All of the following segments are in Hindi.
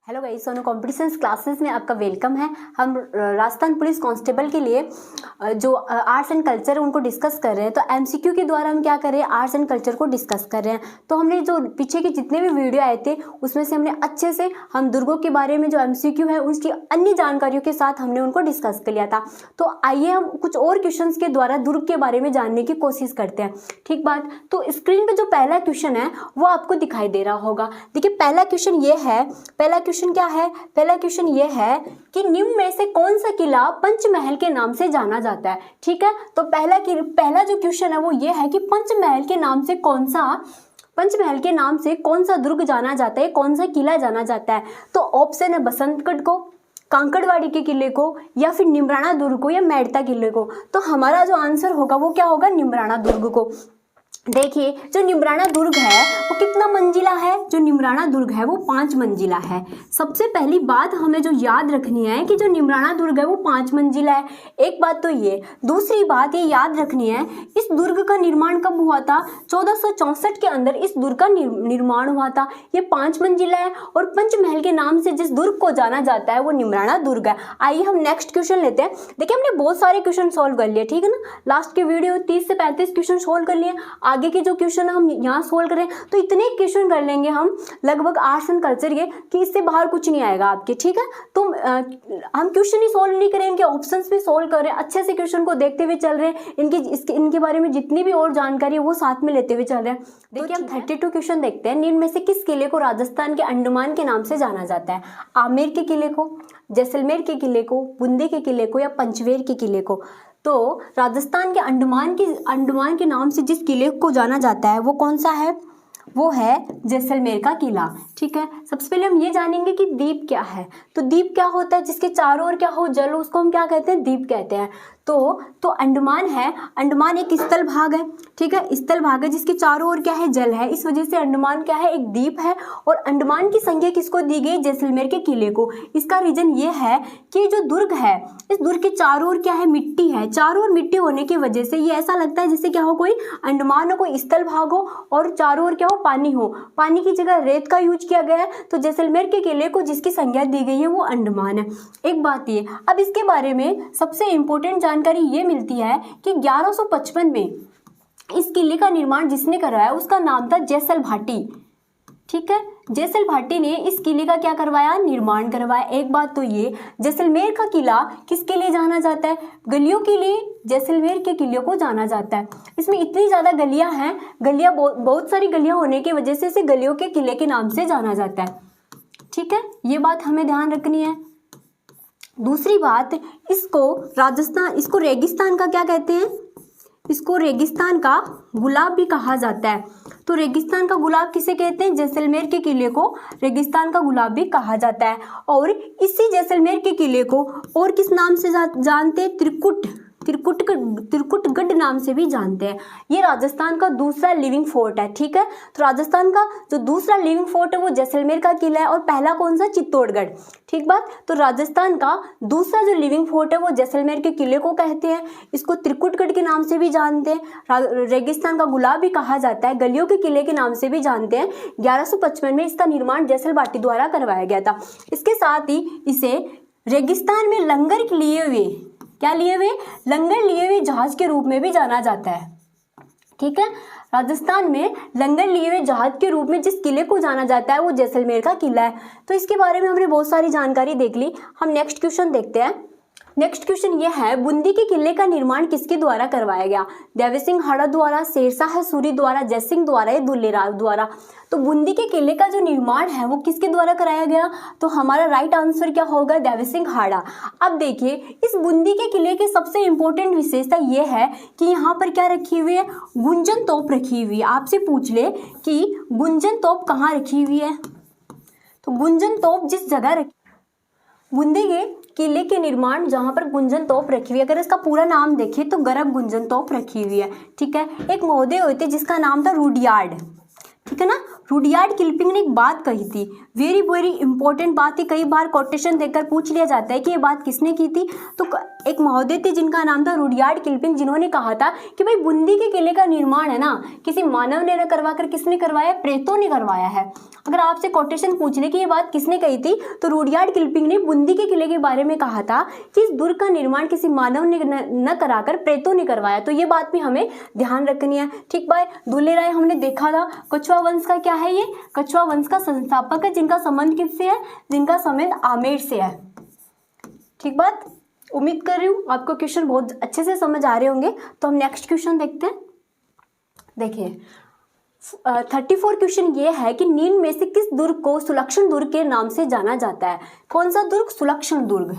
Hello guys, Sonu competitions classes में आपका वेलकम है। हम राजस्थान पुलिस कांस्टेबल के लिए जो आर्ट्स एंड कल्चर उनको डिस्कस कर रहे हैं। तो एमसीक्यू के द्वारा हम क्या कर रहे हैं, आर्ट्स एंड कल्चर को डिस्कस कर रहे हैं। तो हमने जो पीछे के जितने भी वीडियो आए थे उसमें से हमने अच्छे से हम दुर्गों के बारे में जो एमसीक्यू है उसकी अन्य जानकारियों के साथ हमने उनको डिस्कस कर लिया था। तो आइए हम कुछ और क्वेश्चन के द्वारा दुर्ग के बारे में जानने की कोशिश करते हैं। ठीक बात। तो स्क्रीन पे जो पहला क्वेश्चन है वो आपको दिखाई दे रहा होगा। देखिए पहला क्वेश्चन ये है, पहला क्वेश्चन क्या है, पहला क्वेश्चन ये है कि निम्न में से कौन सा किला पंचमहल के नाम से जाना जाता है। ठीक है, तो पहला जो क्वेश्चन है वो ये है कि पंचमहल के नाम से कौन सा दुर्ग जाना जाता है, कौन सा किला जाना जाता है। तो ऑप्शन है बसंतगढ़ को, कांकड़वाड़ी के किले को, या फिर निमराना दुर्ग को, या मेड़ता किले को। तो हमारा जो आंसर होगा वो क्या होगा, निमराना दुर्ग को। देखिए जो निमराना दुर्ग है वो कितना मंजिला है, जो निमराना दुर्ग है वो 5 मंजिला है। सबसे पहली बात हमें जो याद रखनी है कि जो निमराना दुर्ग है वो 5 मंजिला है। एक बात तो ये, दूसरी बात ये याद रखनी है इस दुर्ग का निर्माण कब हुआ था, 1464 के अंदर इस दुर्ग का निर्माण हुआ था। ये 5 मंजिला है और पंचमहल के नाम से जिस दुर्ग को जाना जाता है वो निमराना दुर्ग है। आइए हम नेक्स्ट क्वेश्चन लेते हैं। देखिए हमने बहुत सारे क्वेश्चन सॉल्व कर लिए, ठीक है ना। लास्ट के वीडियो 30 से 35 क्वेश्चन सॉल्व कर लिए। आगे के जो क्वेश्चन हम यहाँ सोल्व करें तो इतने क्वेश्चन कर लेंगे हम लगभग आर्ट्स एंड कल्चर के कि इससे बाहर कुछ नहीं आएगा आपके। ठीक है, तो हम क्वेश्चन ही सोल्व नहीं करें, इनके ऑप्शंस भी सोल्व कर रहे हैं, अच्छे से क्वेश्चन को देखते हुए चल रहे हैं, इनके बारे में जितनी भी और जानकारी है वो साथ में लेते हुए चल रहे हैं। देखिए हम 32 क्वेश्चन देखते हैं। निम्न में से किस किले को राजस्थान के अंडमान के नाम से जाना जाता है। आमेर के किले को, जैसलमेर के किले को, बूंदी के किले को, या पंचवेर के किले को। तो राजस्थान के अंडमान के नाम से जिस किले को जाना जाता है वो कौन सा है, वो है जैसलमेर का किला। ठीक है, सबसे पहले हम ये जानेंगे कि द्वीप क्या है। तो द्वीप क्या होता है, जिसके चारों ओर क्या हो जल, उसको हम क्या कहते हैं, द्वीप कहते हैं। तो अंडमान है, अंडमान एक स्थल भाग है। ठीक है, स्थल भाग है जिसके चारों ओर क्या है, जल है। इस वजह से अंडमान क्या है, एक द्वीप है। और अंडमान की संज्ञा किसको दी गई, जैसलमेर के किले को। इसका रीजन ये है कि जो दुर्ग है इस दुर्ग के चारों ओर क्या है, मिट्टी है। चारों ओर मिट्टी होने की वजह से ये ऐसा लगता है जैसे क्या हो, कोई अंडमान हो, कोई स्थल भाग हो और चारों ओर क्या हो, पानी हो। पानी की जगह रेत का यूज किया गया है। तो जैसलमेर के किले को जिसकी संज्ञा दी गई है वो अंडमान है। एक बात ये, अब इसके बारे में सबसे इंपॉर्टेंट जानकारी ये मिलती है कि 1155 में इस किले का निर्माण जिसने करवाया उसका नाम था जैसल भाटी। ठीक है, जैसल भाटी ने इस किले का क्या करवाया, निर्माण करवाया। एक बात तो ये, जैसलमेर का किला किसके लिए जाना जाता है, गलियों के लिए जैसलमेर के किले को जाना जाता है। इसमें इतनी ज्यादा गलियां हैं, गलियां बहुत सारी गलियां होने की वजह से इसे गलियों के किले के नाम से जाना जाता है। ठीक है, ये बात हमें ध्यान रखनी है। दूसरी बात, इसको रेगिस्तान का क्या कहते हैं, इसको रेगिस्तान का गुलाब भी कहा जाता है। तो रेगिस्तान का गुलाब किसे कहते हैं, जैसलमेर के किले को रेगिस्तान का गुलाब भी कहा जाता है। और इसी जैसलमेर के किले को और किस नाम से जानते हैं, त्रिकुटगढ़ नाम से भी जानते हैं। ये राजस्थान का दूसरा लिविंग फोर्ट है। ठीक है, तो राजस्थान का जो दूसरा लिविंग फोर्ट है वो जैसलमेर का किला है और पहला कौन सा, चित्तौड़गढ़। ठीक बात, तो राजस्थान का दूसरा जो लिविंग फोर्ट है वो जैसलमेर के किले को कहते हैं। इसको त्रिकुटगढ़ के नाम से भी जानते हैं, रेगिस्तान का गुलाब भी कहा जाता है, गलियों के किले के नाम से भी जानते हैं। 1155 में इसका निर्माण जैसल भाटी द्वारा करवाया गया था। इसके साथ ही इसे रेगिस्तान में लंगर लिए हुए, क्या लिए हुए, लंगर लिए हुए जहाज के रूप में भी जाना जाता है। ठीक है, राजस्थान में लंगर लिए हुए जहाज के रूप में जिस किले को जाना जाता है वो जैसलमेर का किला है। तो इसके बारे में हमने बहुत सारी जानकारी देख ली। हम नेक्स्ट क्वेश्चन देखते हैं। नेक्स्ट क्वेश्चन ये है, बूंदी के किले का निर्माण किसके द्वारा करवाया गया, देवी सिंह हाड़ा द्वारा, शेरशाह सूरी द्वारा, जयसिंह द्वारा या दुल्लेराव द्वारा। तो बूंदी के किले का जो निर्माण है वो किसके द्वारा कराया गया, तो हमारा राइट आंसर क्या होगा, देवी सिंह हाड़ा। अब देखिए इस बूंदी के किले की सबसे इंपॉर्टेंट विशेषता ये है कि यहाँ पर क्या रखी हुई है, गुंजन तोप रखी हुई है। आपसे पूछ ले कि गुंजन तोप कहाँ रखी हुई है, तो गुंजन तोप जिस जगह रखी, बूंदी के किले के निर्माण जहां पर गुंजन तोप रखी हुई है, अगर इसका पूरा नाम देखें तो गर्भ गुंजन तोप रखी हुई है। ठीक है, एक महोदय हुए थे जिसका नाम था रुडयार्ड। ठीक है ना, रुडयार्ड किपलिंग ने एक बात कही थी, वेरी वेरी इंपॉर्टेंट बात है, कई बार कोटेशन देकर पूछ लिया जाता है कि ये बात किसने की थी। तो एक महोदय थे जिनका नाम था रुडयार्ड किपलिंग, जिन्होंने कहा था कि भाई बूंदी के किले का निर्माण है ना किसी मानव ने न करवाकर किसने करवाया, प्रेतों ने करवाया है। अगर आपसे कोटेशन पूछ ले कि ये बात किसने कही थी, तो रुडयार्ड किपलिंग ने बूंदी के किले के बारे में कहा था कि इस दुर्ग का निर्माण किसी मानव ने न कराकर प्रेतों ने करवाया। तो ये बात भी हमें ध्यान रखनी है। ठीक भाई, दुल्ले राय हमने देखा था कछुआ वंश का क्या है, ये कछुआ वंश का संस्थापक है, जिनका संबंध किससे है, जिनका संबंध आमेर से है। ठीक बात, उम्मीद कर रही हूँ आपको क्वेश्चन बहुत अच्छे से समझ आ रहे होंगे। तो हम नेक्स्ट क्वेश्चन देखते हैं। देखिए 34 क्वेश्चन ये है कि निम्न में से किस दुर्ग को सुलक्षण दुर्ग के नाम से जाना जाता है। कौन सा दुर्ग, सुलक्षण दुर्ग।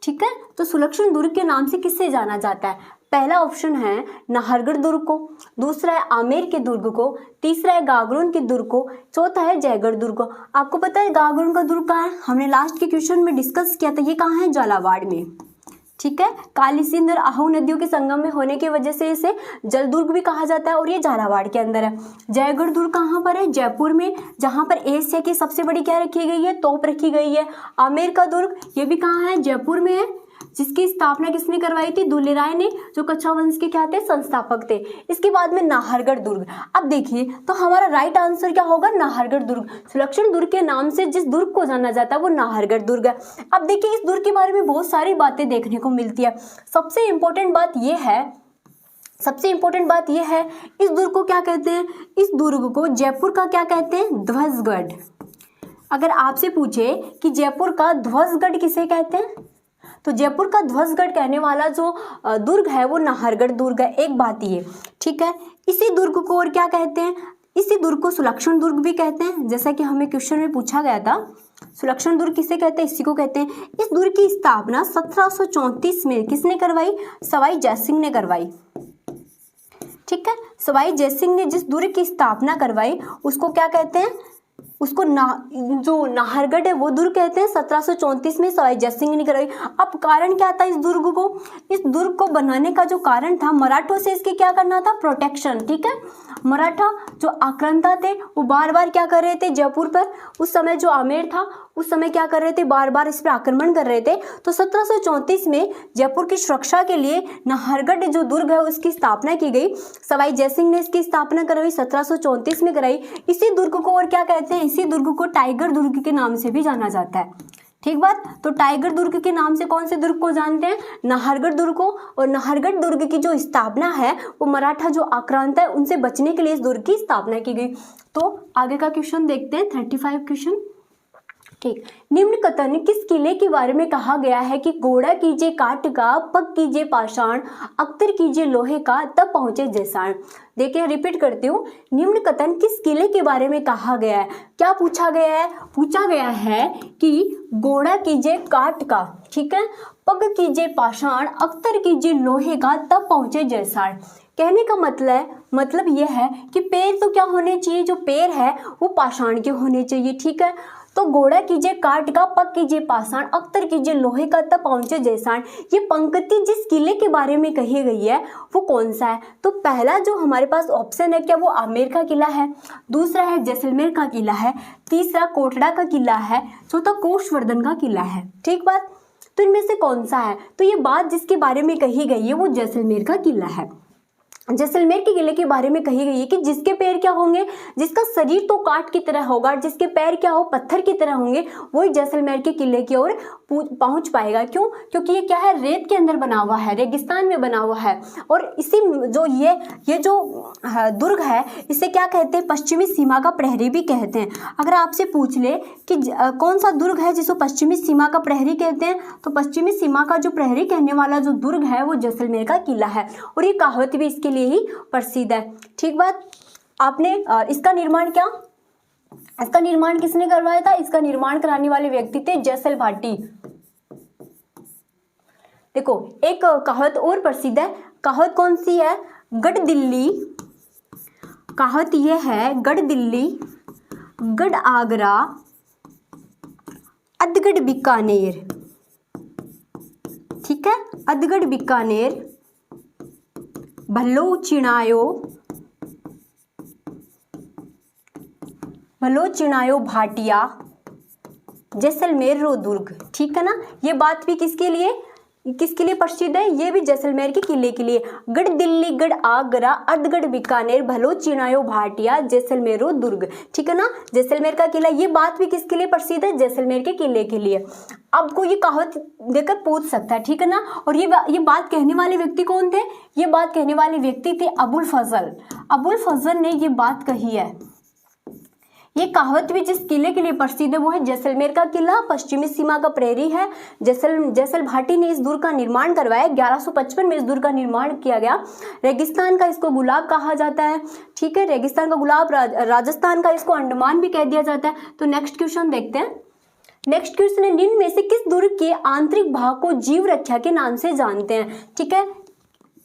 ठीक है, तो सुलक्षण दुर्ग के नाम से किससे जाना जाता है। पहला ऑप्शन है नाहरगढ़ दुर्ग को, दूसरा है आमेर के दुर्ग को, तीसरा है गागरोन के दुर्ग को, चौथा है जयगढ़ दुर्ग को। आपको पता है गागरोन का दुर्ग कहाँ है, हमने लास्ट के क्वेश्चन में डिस्कस किया था, ये कहाँ है, झालावाड़ में। ठीक है, काली सिंध और आहू नदियों के संगम में होने की वजह से इसे जल दुर्ग भी कहा जाता है और ये झालावाड़ के अंदर है। जयगढ़ दुर्ग कहाँ पर है, जयपुर में, जहाँ पर एशिया की सबसे बड़ी क्या रखी गई है, तोप रखी गई है। आमेर का दुर्ग ये भी कहाँ है, जयपुर में है, जिसकी स्थापना किसने करवाई थी, दुल्ले राय ने, जो कछुआ वंश के क्या थे, संस्थापक थे। इसके बाद में नाहरगढ़ दुर्ग। अब देखिए तो हमारा राइट आंसर क्या होगा, नाहरगढ़ दुर्ग। सुलक्षण दुर्ग के नाम से जिस दुर्ग को जाना जाता है वो नाहरगढ़ दुर्ग है। अब देखिए इस दुर्ग के बारे में बहुत सारी बातें देखने को मिलती है। सबसे इंपॉर्टेंट बात यह है इस दुर्ग को क्या कहते हैं, इस दुर्ग को जयपुर का क्या कहते हैं, ध्वजगढ़। अगर आपसे पूछे कि जयपुर का ध्वजगढ़ किसे कहते हैं, तो जयपुर का ध्वजगढ़ कहने वाला जो दुर्ग है वो नाहरगढ़ दुर्ग है। एक बात ये, ठीक है। इसी दुर्ग को और क्या कहते हैं, इसी दुर्ग को सुलक्षण दुर्ग भी कहते हैं, जैसा कि हमें क्वेश्चन में पूछा गया था। सुलक्षण दुर्ग किसे कहते हैं, इसी को कहते हैं। इस दुर्ग की स्थापना 1734 में किसने करवाई, सवाई जयसिंह ने करवाई। ठीक है, सवाई जयसिंह ने जिस दुर्ग की स्थापना करवाई उसको क्या कहते हैं, उसको जो नाहरगढ़ है वो दुर्ग कहते हैं। 1734 में सवाई जयसिंह ने करवाई। अब कारण क्या था इस दुर्ग को, इस दुर्ग को बनाने का जो कारण था, मराठों से इसके क्या करना था, प्रोटेक्शन। ठीक है, मराठा जो आक्रांता थे वो बार बार क्या कर रहे थे जयपुर पर, उस समय जो आमेर था उस समय क्या कर रहे थे, बार बार इस पर आक्रमण कर रहे थे। तो 1734 में जयपुर की सुरक्षा के लिए नाहरगढ़ जो दुर्ग है उसकी स्थापना की गई। सवाई जयसिंह ने इसकी स्थापना कराई, 1734 में कराई। इसी दुर्ग को और क्या कहते हैं, इसी दुर्ग को टाइगर दुर्ग के नाम से भी जाना जाता है। ठीक बात, तो टाइगर दुर्ग के नाम से कौन से दुर्ग को जानते हैं, नाहरगढ़ दुर्ग को। और नाहरगढ़ दुर्ग की जो स्थापना है वो मराठा जो आक्रांत है उनसे बचने के लिए इस दुर्ग की स्थापना की गई। तो आगे का क्वेश्चन देखते हैं, 35 क्वेश्चन। ठीक, निम्न कथन किस किले के बारे में कहा गया है कि घोड़ा कीजिए काठ का, पग कीजिए पाषाण, अख्तर कीजिए लोहे का, तब पहुंचे जैसाण। देखिए रिपीट करती हूँ, निम्न कथन किस किले के बारे में कहा गया है। क्या पूछा गया है, पूछा गया है कि घोड़ा कीजिए काठ का, ठीक है, पग कीजिए पाषाण, अख्तर कीजिए लोहे का, तब पहुंचे जैसाण। कहने का मतलब यह है कि पैर तो क्या होने चाहिए, जो पैर है वो पाषाण के होने चाहिए। ठीक है, तो घोड़ा कीजिए काठ का, पग कीजिए पाषाण, अख्तर कीजिए लोहे का, तब पहुंचे जैसाण। ये पंक्ति जिस किले के बारे में कही गई है वो कौन सा है, तो पहला जो हमारे पास ऑप्शन है क्या वो आमेर का किला है, दूसरा है जैसलमेर का किला है, तीसरा कोटड़ा का किला है, चौथा कोषवर्धन का किला है। ठीक बात, तो इनमें से कौन सा है, तो ये बात जिसके बारे में कही गई है वो जैसलमेर का किला है। जैसलमेर के किले के बारे में कही गई है कि जिसके पैर क्या होंगे, जिसका शरीर तो काठ की तरह होगा, जिसके पैर क्या हो, पत्थर की तरह होंगे, वही जैसलमेर के किले की ओर पहुंच पाएगा। क्यों, क्योंकि ये क्या है, रेत के अंदर बना हुआ है, रेगिस्तान में बना हुआ है। और इसी जो ये जो दुर्ग है इसे क्या कहते हैं, पश्चिमी सीमा का प्रहरी भी कहते हैं। अगर आपसे पूछ ले कि कौन सा दुर्ग है जिसको पश्चिमी सीमा का प्रहरी कहते हैं, तो पश्चिमी सीमा का जो प्रहरी कहने वाला जो दुर्ग है वो जैसलमेर का किला है। और ये कहावत भी इसके लिए ही प्रसिद्ध है। ठीक बात, आपने इसका निर्माण इसका निर्माण किसने करवाया था, इसका निर्माण कराने वाले व्यक्ति थे जैसल भाटी। देखो एक कहावत और प्रसिद्ध है, कहावत कौन सी है, गढ़ दिल्ली, कहावत यह है गढ़ दिल्ली, गढ़ आगरा, अधगढ़ बीकानेर। ठीक है, अधगढ़ बीकानेर, भलो चिणायो भाटिया, जैसलमेर रो दुर्ग। ठीक है ना, ये बात भी किसके लिए, किसके लिए प्रसिद्ध है? ये भी जैसलमेर के किले के लिए। गढ़ दिल्ली, गढ़ आगरा, अर्धगढ़ बीकानेर, भलो चिनायो भाटिया, जैसलमेरो दुर्ग, ठीक है ना। जैसलमेर का किला, ये बात भी किसके लिए प्रसिद्ध है? जैसलमेर के किले के लिए। आपको ये कहावत देकर पूछ सकता है, ठीक है ना। और ये बात कहने वाले व्यक्ति कौन थे? ये बात कहने वाले व्यक्ति थे अबुल फजल। अबुल फजल ने ये बात कही है। ये कहावत भी जिस किले के लिए प्रसिद्ध है वो है जैसलमेर का किला, पश्चिमी सीमा का प्रहरी है। जैसल भाटी ने इस दुर्ग का निर्माण करवाया। 1155 में इस दुर्ग का निर्माण किया गया। रेगिस्तान का इसको गुलाब कहा जाता है, ठीक है। रेगिस्तान का गुलाब, राजस्थान का इसको अंडमान भी कह दिया जाता है। तो नेक्स्ट क्वेश्चन देखते हैं। नेक्स्ट क्वेश्चन है, निम्न में से किस दुर्ग के आंतरिक भाग को जीव रक्षा के नाम से जानते हैं? ठीक है,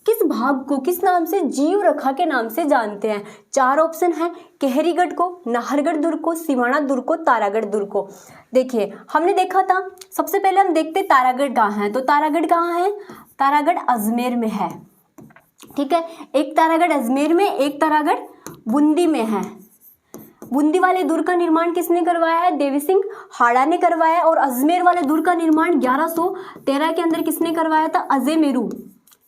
किस भाग को किस नाम से? जीव रखा के नाम से जानते हैं। 4 ऑप्शन है, केहरीगढ़ को, नाहरगढ़ दुर्ग को, सिवाना दुर्ग को, तारागढ़ दुर्ग को। देखिए हमने देखा था, सबसे पहले हम देखते तारागढ़ कहाँ है। तो तारागढ़ कहाँ है? तारागढ़ अजमेर में है, ठीक है। एक तारागढ़ अजमेर में, एक तारागढ़ बूंदी में है। बूंदी वाले दुर्ग का निर्माण किसने करवाया है? देवी सिंह हाड़ा ने करवाया। और अजमेर वाले दुर्ग का निर्माण 1113 के अंदर किसने करवाया था? अजय मेरू,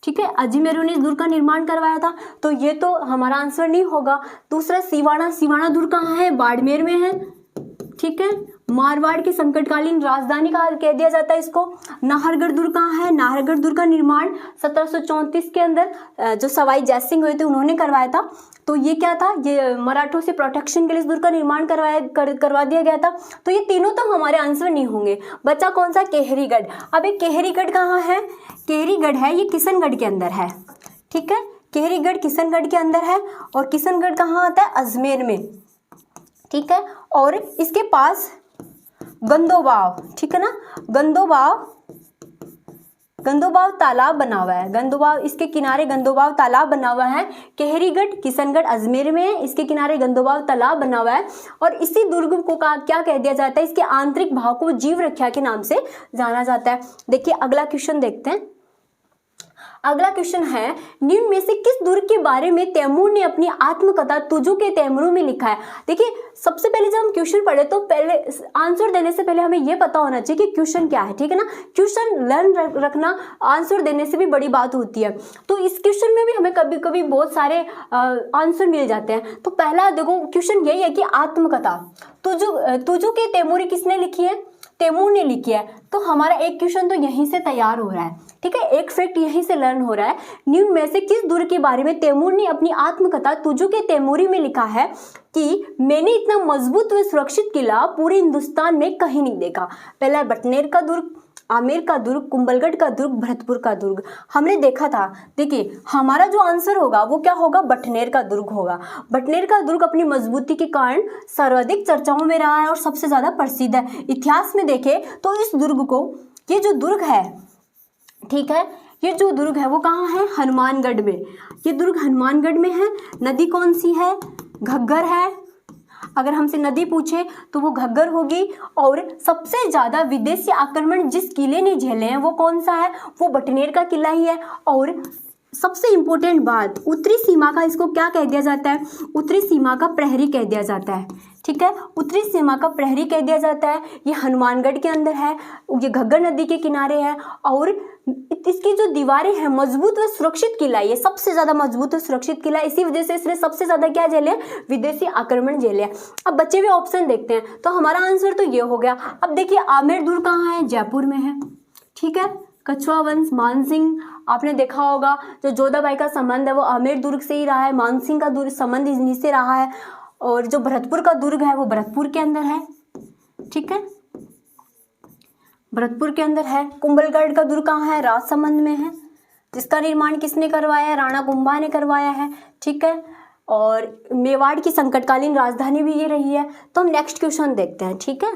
ठीक है। अजमेरू ने इस दुर्ग का निर्माण करवाया था। तो ये तो हमारा आंसर नहीं होगा। दूसरा सिवाना दुर्ग कहाँ है? बाड़मेर में है, ठीक है। मारवाड़ की संकटकालीन राजधानी कह दिया जाता है इसको। नाहरगढ़ दुर्ग कहाँ है? नाहरगढ़ दुर्ग का निर्माण 1734 के अंदर जो सवाई जयसिंह हुए थे उन्होंने करवाया था। तो ये क्या था? ये मराठों से प्रोटेक्शन के लिए इस दुर्ग का निर्माण करवा दिया गया था। तो ये तीनों तो हमारे आंसर नहीं होंगे। बचा कौन सा? केहरीगढ़। अब ये केहरीगढ़ कहाँ है? केहरीगढ़ है, ये किशनगढ़ के अंदर है, ठीक है। केहरीगढ़ किशनगढ़ के अंदर है। और किशनगढ़ कहाँ आता है? अजमेर में, ठीक है। और इसके पास गंदोबाव, ठीक है ना। गंदोबाव तालाब बना हुआ है। गंदोबाव, इसके किनारे गंदोबाव तालाब बना हुआ है। केहरीगढ़ किशनगढ़ अजमेर में है, इसके किनारे गंदोबाव तालाब बना हुआ है। और इसी दुर्ग को क्या कह दिया जाता है? इसके आंतरिक भाग को जीव रक्षा के नाम से जाना जाता है। देखिए अगला क्वेश्चन देखते हैं। अगला क्वेश्चन है, निम्न में से किस दुर्ग के बारे में तैमूर ने अपनी आत्मकथा तुझु के तैमूर में लिखा है? देखिए सबसे पहले जब हम क्वेश्चन पढ़े तो पहले आंसर देने से पहले हमें यह पता होना चाहिए कि क्वेश्चन क्या है, ठीक है ना। क्वेश्चन लर्न रखना आंसर देने से भी बड़ी बात होती है। तो इस क्वेश्चन में भी हमें कभी कभी बहुत सारे आंसर मिल जाते हैं। तो पहला देखो क्वेश्चन यही है कि आत्मकथा तुझु के तैमूरी किसने लिखी है? तैमूर ने लिखी है। तो हमारा एक क्वेश्चन तो यहीं से तैयार हो रहा है, ठीक है। एक फैक्ट यहीं से लर्न हो रहा है। निम्न में से किस दुर्ग के बारे में तैमूर ने अपनी आत्मकथा तुझु के तैमूरी में लिखा है कि मैंने इतना मजबूत व सुरक्षित किला पूरे हिंदुस्तान में कहीं नहीं देखा? पहला है बटनेर का दुर्ग, आमेर का दुर्ग, कुंभलगढ़ का दुर्ग, भरतपुर का दुर्ग। हमने देखा था, देखिए हमारा जो आंसर होगा वो क्या होगा? बटनेर का दुर्ग होगा। बटनेर का दुर्ग अपनी मजबूती के कारण सर्वाधिक चर्चाओं में रहा है और सबसे ज्यादा प्रसिद्ध है। इतिहास में देखें तो इस दुर्ग को, ये जो दुर्ग है, ठीक है, ये जो दुर्ग है वो कहाँ है? हनुमानगढ़ में। ये दुर्ग हनुमानगढ़ में है। नदी कौन सी है? घग्गर है। अगर हमसे नदी पूछे तो वो घग्गर होगी। और सबसे ज्यादा विदेशी आक्रमण जिस किले ने झेले हैं वो कौन सा है? वो बटनेर का किला ही है। और सबसे इंपॉर्टेंट बात, उत्तरी सीमा का इसको क्या कह दिया जाता है? उत्तरी सीमा का प्रहरी कह दिया जाता है, ठीक है। उत्तरी सीमा का प्रहरी कह दिया जाता है। ये हनुमानगढ़ के अंदर है, ये घग्गर नदी के किनारे है। और इसकी जो दीवारें हैं, मजबूत व सुरक्षित किला, ये सबसे ज्यादा मजबूत व सुरक्षित किला। इसी वजह से इसने सबसे ज्यादा क्या झेले? विदेशी आक्रमण झेले। अब बचे हुए ऑप्शन देखते हैं। तो हमारा आंसर तो ये हो गया। अब देखिए आमेर दुर्ग कहाँ है? जयपुर में है, ठीक है। कछुआ वंश, मानसिंह, आपने देखा होगा जो जोधाबाई का संबंध है वो आमेर दुर्ग से ही रहा है। मानसिंह का दुर्ग संबंध इन्हीं से रहा है। और जो भरतपुर का दुर्ग है वो भरतपुर के अंदर है, ठीक है, भरतपुर के अंदर है। कुंभलगढ़ का दुर्ग कहाँ है? राजसमंद में है। जिसका निर्माण किसने करवाया है? राणा कुंभा ने करवाया है, ठीक है। और मेवाड़ की संकटकालीन राजधानी भी ये रही है। तो हम नेक्स्ट क्वेश्चन देखते हैं, ठीक है।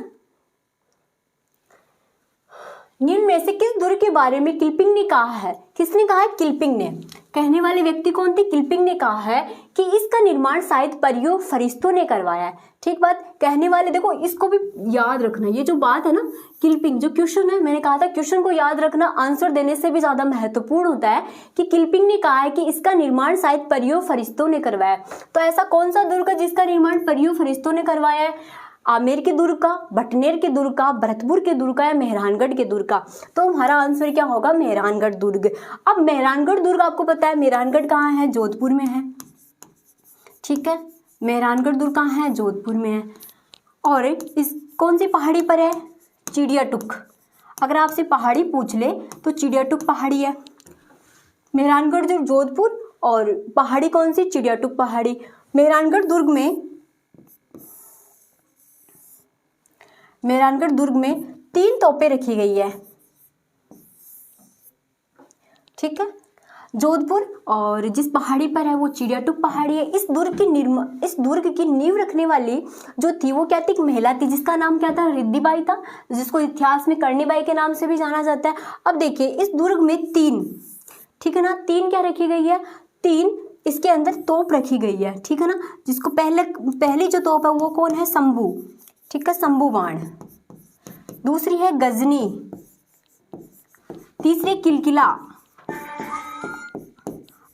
निम्न में से किस दुर्ग के बारे में किलपिंग ने कहा है? किसने कहा है? किलपिंग ने। कहने वाले व्यक्ति कौन थे? किलपिंग ने कहा है कि इसका निर्माण शायद परियों फरिश्तों ने करवाया है। ठीक बात। कहने वाले, देखो इसको भी याद रखना, ये जो बात है ना, किलपिंग जो क्वेश्चन है, मैंने कहा था क्वेश्चन को याद रखना आंसर देने से भी ज्यादा महत्वपूर्ण होता है कि किलपिंग ने कहा है कि इसका निर्माण शायद परियों फरिश्तों ने करवाया है। तो ऐसा कौन सा दुर्ग है जिसका निर्माण परियों फरिश्तों ने करवाया है? आमेर के दुर्ग का, भटनेर के दुर्ग का, भरतपुर के दुर्ग का या मेहरानगढ़ के दुर्ग का? तो हमारा आंसर क्या होगा? मेहरानगढ़ दुर्ग। अब मेहरानगढ़ दुर्ग आपको पता है मेहरानगढ़ कहाँ है? जोधपुर में है। ठीक है, मेहरानगढ़ दुर्ग कहाँ है? जोधपुर में है। और इस कौन सी पहाड़ी पर है? चिड़ियाटुक। अगर आपसे पहाड़ी पूछ ले तो चिड़ियाटुक पहाड़ी है। मेहरानगढ़ जो जोधपुर, और पहाड़ी कौन सी? चिड़ियाटुक पहाड़ी। मेहरानगढ़ दुर्ग में 3 तोपें रखी गई है। ठीक है, जोधपुर और जिस पहाड़ी पर है वो चिड़ियाटुक पहाड़ी है। इस दुर्ग की नींव रखने वाली जो थी वो क्या थी? एक महिला थी जिसका नाम क्या था? रिद्धिबाई था, जिसको इतिहास में कर्णीबाई के नाम से भी जाना जाता है। अब देखिए इस दुर्ग में 3, ठीक है ना, 3 क्या रखी गई है? 3 इसके अंदर तोप रखी गई है। ठीक है ना, जिसको पहली जो तोप है वो कौन है? शंभू। ठीक है, शंभू बाण। दूसरी है गजनी, तीसरी किलकिला।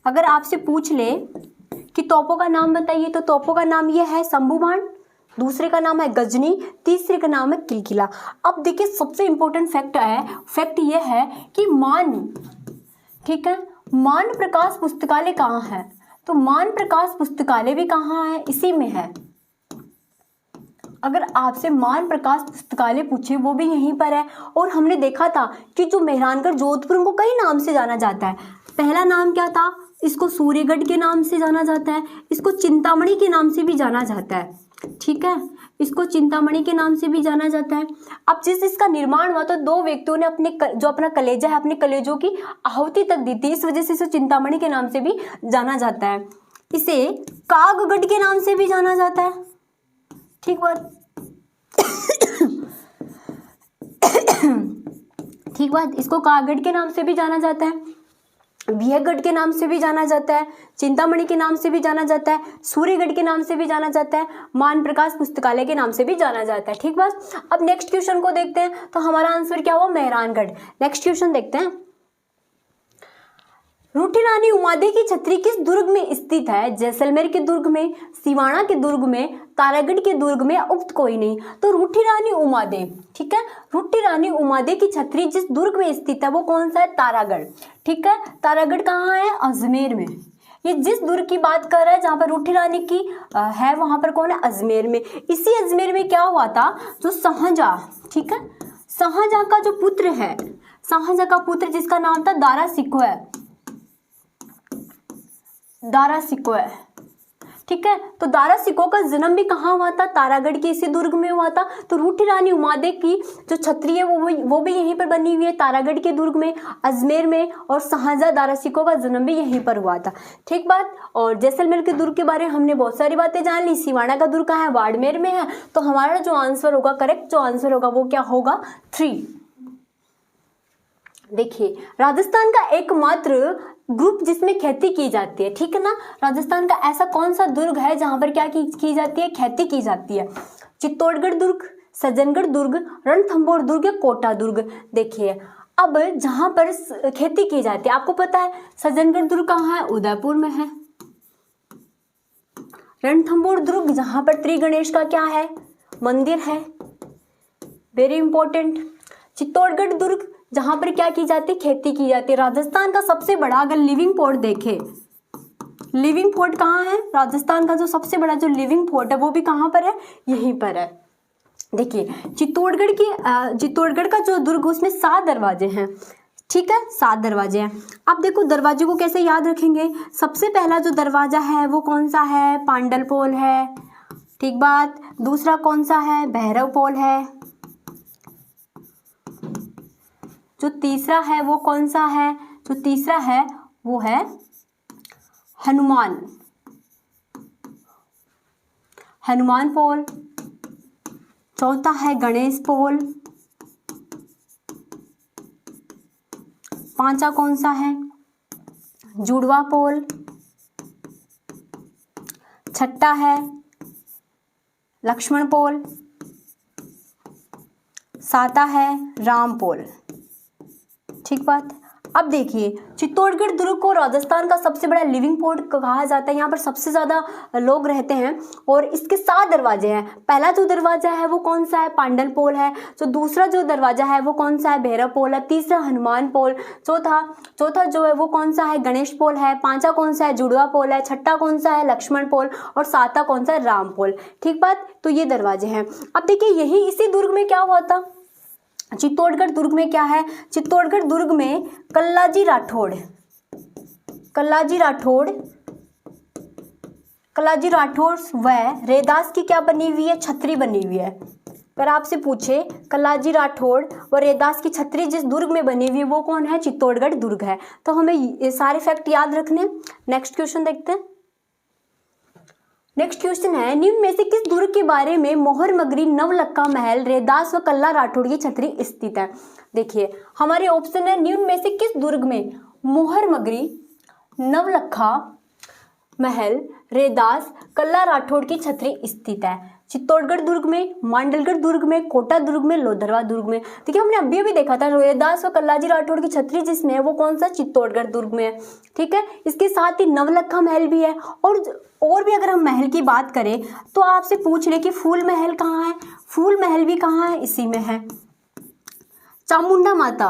अगर आपसे पूछ ले कि तोपों का नाम बताइए तो तोपों का नाम ये है शंभू बाण, दूसरे का नाम है गजनी, तीसरे का नाम है किलकिला। अब देखिए सबसे इंपॉर्टेंट फैक्ट ये है कि ठीक है, मान प्रकाश पुस्तकालय कहाँ है? तो मान प्रकाश पुस्तकालय भी कहाँ है? इसी में है। अगर आपसे मान प्रकाश पुस्तकालय पूछे वो भी यहीं पर है। और हमने देखा था कि जो मेहरानगढ़ जोधपुर को कई नाम से जाना जाता है। पहला नाम क्या था? इसको सूर्यगढ़ के नाम से जाना जाता है, इसको चिंतामणि के नाम से भी जाना जाता है। ठीक है, इसको चिंतामणि के नाम से भी जाना जाता है। अब इसका निर्माण हुआ तो 2 व्यक्तियों ने अपना कलेजा है, अपने कलेजों की आहुति तक दी थी, इस वजह से इसे चिंतामणि के नाम से भी जाना जाता है। इसे कागगढ़ के नाम से भी जाना जाता है। ठीक बात इसको कागगढ़ के नाम से भी जाना जाता है, विहगढ़ के नाम से भी जाना जाता है, चिंतामणि के नाम से भी जाना जाता है, सूर्यगढ़ के नाम से भी जाना जाता है, मान प्रकाश पुस्तकालय के नाम से भी जाना जाता है। ठीक बात। अब नेक्स्ट क्वेश्चन को देखते हैं, तो हमारा आंसर क्या हुआ? मेहरानगढ़। नेक्स्ट क्वेश्चन देखते हैं। रूठी रानी उमादे की छतरी किस दुर्ग में स्थित है? जैसलमेर के दुर्ग में, सिवाना के दुर्ग में, तारागढ़ के दुर्ग में, उक्त कोई नहीं। तो रूठी रानी उमादे, ठीक है, रूठी रानी उमादे की छतरी जिस दुर्ग में स्थित है वो कौन सा है? तारागढ़। ठीक है, तारागढ़ कहाँ है? अजमेर में। ये जिस दुर्ग की बात कर रहा है जहाँ पर रूठी रानी की है वहां पर कौन है? अजमेर में। इसी अजमेर में क्या हुआ था? जो शाहजहां, ठीक है, शाहजहां का जो पुत्र है, शाहजहां का पुत्र जिसका नाम था दारा सिकोह है, दारा सिकोह है। ठीक है, तो दारा सिकोह का जन्म भी कहाँ हुआ था? तारागढ़ के इसी दुर्ग में हुआ था। तो रूठी रानी उमादे की जो छतरी है वो भी यहीं पर बनी हुई है, तारागढ़ के दुर्ग में, अजमेर में। और शाहजहां दारा सिकोह का जन्म भी यहीं पर हुआ था। ठीक बात। और जैसलमेर के दुर्ग के बारे में हमने बहुत सारी बातें जान ली। सिवाना का दुर्ग कहाँ है? बाड़मेर में है। तो हमारा जो आंसर होगा, करेक्ट जो आंसर होगा वो क्या होगा? 3। देखिए राजस्थान का एकमात्र ग्रुप जिसमें खेती की जाती है, ठीक है ना, राजस्थान का ऐसा कौन सा दुर्ग है जहां पर क्या की जाती है? खेती की जाती है। चित्तौड़गढ़ दुर्ग, सज्जनगढ़ दुर्ग, रणथंभौर दुर्ग या कोटा दुर्ग। देखिए अब जहां पर खेती की जाती है, आपको पता है सज्जनगढ़ दुर्ग कहाँ है? उदयपुर में है। रणथंभौर दुर्ग जहां पर त्रिगणेश का क्या है? मंदिर है, वेरी इंपॉर्टेंट। चित्तौड़गढ़ दुर्ग जहां पर क्या की जाती है? खेती की जाती है। राजस्थान का सबसे बड़ा अगर लिविंग फोर्ट देखे, लिविंग फोर्ट कहाँ है? राजस्थान का जो सबसे बड़ा जो लिविंग फोर्ट है वो भी कहाँ पर है? यहीं पर है। देखिए चित्तौड़गढ़ का जो दुर्ग उसमें 7 दरवाजे हैं। ठीक है, 7 दरवाजे हैं। अब देखो दरवाजे को कैसे याद रखेंगे? सबसे पहला जो दरवाजा है वो कौन सा है? पांडलपोल है। ठीक बात। दूसरा कौन सा है? भैरवपोल है। जो तीसरा है वो कौन सा है? जो तीसरा है वो है हनुमान पोल। चौथा है गणेश पोल। पांचवा कौन सा है? जुड़वा पोल। छठा है लक्ष्मण पोल। सातवां है राम पोल। ठीक बात। अब देखिए, चित्तौड़गढ़ दुर्ग को राजस्थान का सबसे बड़ा लिविंग पोर्ट कहा जाता है। यहाँ पर सबसे ज़्यादा लोग रहते हैं और इसके 7 दरवाजे हैं। पहला जो दरवाजा है वो कौन सा है? पांडल पोल है। जो दूसरा जो दरवाजा है वो कौन सा है? भैरव पोल है। तीसरा हनुमान पोल। चौथा जो है वो कौन सा है? गणेश पोल है। पांचवा कौन सा है? जुड़वा पोल है। छठा कौन सा है? लक्ष्मण पोल। और सातवां कौन सा है? राम पोल। ठीक बात, तो ये दरवाजे हैं। अब देखिए, यही इसी दुर्ग में क्या हुआ था? चित्तौड़गढ़ दुर्ग में क्या है? चित्तौड़गढ़ दुर्ग में कल्लाजी राठौड़ व रैदास की क्या बनी हुई है? छतरी बनी हुई है। अगर आपसे पूछे कल्लाजी राठौड़ व रैदास की छतरी जिस दुर्ग में बनी हुई है वो कौन है? चित्तौड़गढ़ दुर्ग है। तो हमें ये सारे फैक्ट याद रखने। नेक्स्ट क्वेश्चन देखते हैं। नेक्स्ट क्वेश्चन है, निम्न में से किस दुर्ग के बारे में मोहर मगरी, नवलखा महल, रैदास व कल्ला राठौड़ की छतरी स्थित है? देखिए, हमारे ऑप्शन है निम्न में से किस दुर्ग में मोहर मगरी, नवलखा महल, रैदास, कल्ला राठौड़ की छतरी स्थित है? चित्तौड़गढ़ दुर्ग में, मांडलगढ़ दुर्ग में, कोटा दुर्ग में, लोधरवा दुर्ग में। देखिए, हमने अभी देखा था रैदास व कल्लाजी राठौड़ की छतरी जिसमें है वो कौन सा? चित्तौड़गढ़ दुर्ग में है। ठीक है, इसके साथ ही नवलखा महल भी है। और भी अगर हम महल की बात करें तो आपसे पूछ ले कि फूल महल कहाँ है? फूल महल भी कहाँ है? इसी में है। चामुंडा माता,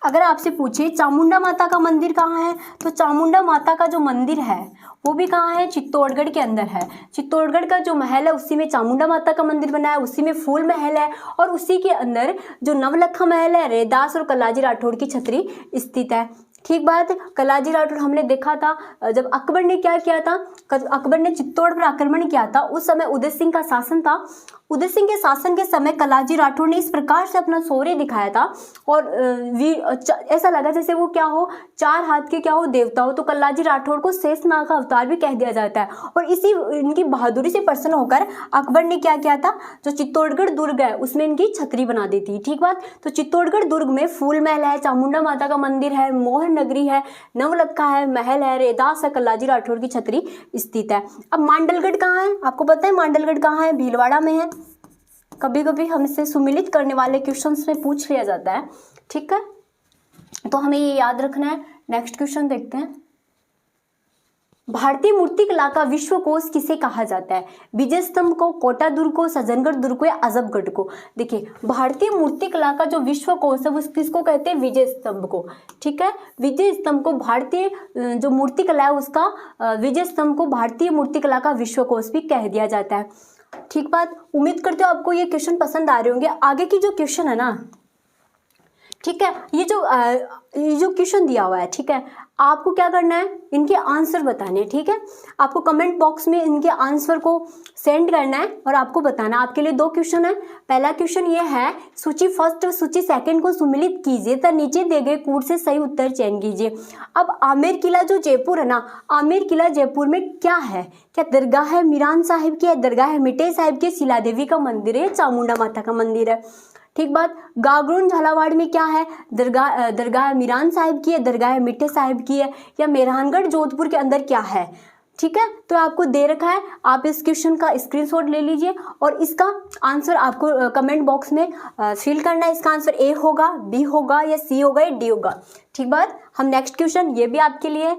अगर आपसे पूछे चामुंडा माता का मंदिर कहाँ है, तो चामुंडा माता का जो मंदिर है वो भी कहाँ है? चित्तौड़गढ़ के अंदर है। चित्तौड़गढ़ का जो महल है उसी में चामुंडा माता का मंदिर बना है, उसी में फूल महल है और उसी के अंदर जो नवलखा महल है, रैदास और कल्लाजी राठौड़ की छतरी स्थित है। ठीक बात। कल्लाजी राठौड़ हमने देखा था जब अकबर ने क्या किया था, अकबर ने चित्तौड़ पर आक्रमण किया था, उस समय उदय सिंह का शासन था। उदय सिंह के शासन के समय कल्लाजी राठौड़ ने इस प्रकार से अपना शौर्य दिखाया था और ऐसा लगा जैसे वो क्या हो, 4 हाथ के क्या हो, देवता हो। तो कल्लाजी राठौड़ को शेषनाग का अवतार भी कह दिया जाता है और इसी इनकी बहादुरी से प्रसन्न होकर अकबर ने क्या किया था, जो चित्तौड़गढ़ दुर्ग है उसमें इनकी छतरी बना दी थी। ठीक बात। तो चित्तौड़गढ़ दुर्ग में फूल महल है, चामुंडा माता का मंदिर है, मोहर नगरी है, नवलखा है, महल है, रैदास है, कल्लाजी राठौड़ की छतरी स्थित है। अब मांडलगढ़ कहाँ है? आपको पता है मांडलगढ़ कहाँ है? भीलवाड़ा में है। कभी कभी हमसे सुमिलित करने वाले क्वेश्चंस में पूछ लिया जाता है। ठीक है, तो हमें ये याद रखना है। नेक्स्ट क्वेश्चन देखते हैं। भारतीय मूर्तिकला का विश्वकोश किसे कहा जाता है? विजय स्तंभ को, कोटा दुर्ग को, सज्जनगढ़ दुर्ग को या अजबगढ़ को? देखिए, भारतीय मूर्तिकला का जो विश्वकोश है वो किसको कहते हैं? विजय स्तंभ को। ठीक है, विजय स्तंभ को, भारतीय जो मूर्तिकला है उसका विजय स्तंभ को भारतीय मूर्तिकला का विश्वकोश भी कह दिया जाता है। ठीक बात। उम्मीद करते हो आपको ये क्वेश्चन पसंद आ रहे होंगे। आगे की जो क्वेश्चन है ना, ठीक है, ये जो क्वेश्चन दिया हुआ है, ठीक है, आपको क्या करना है? इनके आंसर बताने हैं। ठीक है, आपको कमेंट बॉक्स में इनके आंसर को सेंड करना है और आपको बताना। आपके लिए 2 क्वेश्चन है। पहला क्वेश्चन ये है, सूची फर्स्ट और सूची सेकंड को सम्मिलित कीजिए तथा नीचे दिए गए कूट से सही उत्तर चयन कीजिए। अब आमेर किला जो जयपुर है ना, आमेर किला जयपुर में क्या है? क्या दरगाह है मीरान साहिब की है, दरगाह है मिटे साहिब की, शिला देवी का मंदिर है, चामुंडा माता का मंदिर है? ठीक बात। गागरोन झालावाड़ में क्या है? दरगाह मीरान साहिब की है, दरगाह मिट्टे साहिब की है, या मेहरानगढ़ जोधपुर के अंदर क्या है? ठीक है, तो आपको दे रखा है, आप इस क्वेश्चन का स्क्रीनशॉट ले लीजिए और इसका आंसर आपको कमेंट बॉक्स में फिल करना है। इसका आंसर ए होगा, बी होगा, या सी होगा, या डी होगा। ठीक बात। हम नेक्स्ट क्वेश्चन, ये भी आपके लिए है।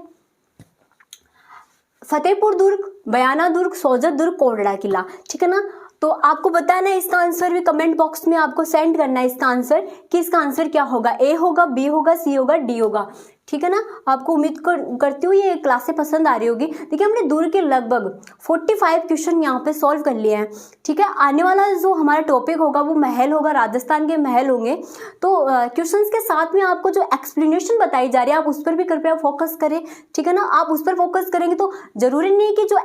फतेहपुर दुर्ग, बयाना दुर्ग, सोजत दुर्ग, कोरड़ा किला। ठीक है ना, तो आपको बताना है, इसका आंसर भी कमेंट बॉक्स में आपको सेंड करना है इसका आंसर, कि इसका आंसर क्या होगा, ए होगा, बी होगा, सी होगा, डी होगा। ठीक है ना, आपको उम्मीद करती हूँ ये क्लासें पसंद आ रही होगी। देखिए, हमने दूर के लगभग 45 क्वेश्चन यहाँ पे सॉल्व कर लिए हैं। ठीक है, आने वाला जो हमारा टॉपिक होगा वो महल होगा, राजस्थान के महल होंगे। तो क्वेश्चंस के साथ में आपको जो एक्सप्लेनेशन बताई जा रही है आप उस पर भी कृपया फोकस करें। ठीक है ना, आप उस पर फोकस करेंगे तो जरूरी नहीं कि जो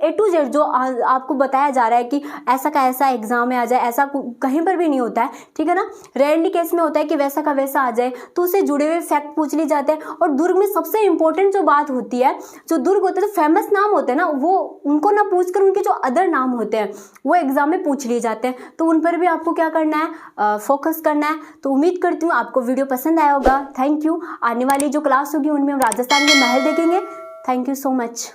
ए टू जेड जो आपको बताया जा रहा है कि ऐसा का ऐसा एग्जाम में आ जाए, ऐसा कहीं पर भी नहीं होता है। ठीक है ना, रेयरली केस में होता है कि वैसा का वैसा आ जाए, तो उससे जुड़े हुए फैक्ट पूछ ली जाते हैं। और दुर्ग में सबसे इंपॉर्टेंट जो बात होती है, जो दुर्ग होते हैं तो फेमस नाम होते हैं ना, वो उनको ना पूछकर उनके जो अदर नाम होते हैं वो एग्जाम में पूछ लिए जाते हैं, तो उन पर भी आपको क्या करना है, फोकस करना है। तो उम्मीद करती हूँ आपको वीडियो पसंद आया होगा। Thank you. आने वाली जो क्लास होगी उनमें हम राजस्थान के महल देखेंगे। Thank you so much.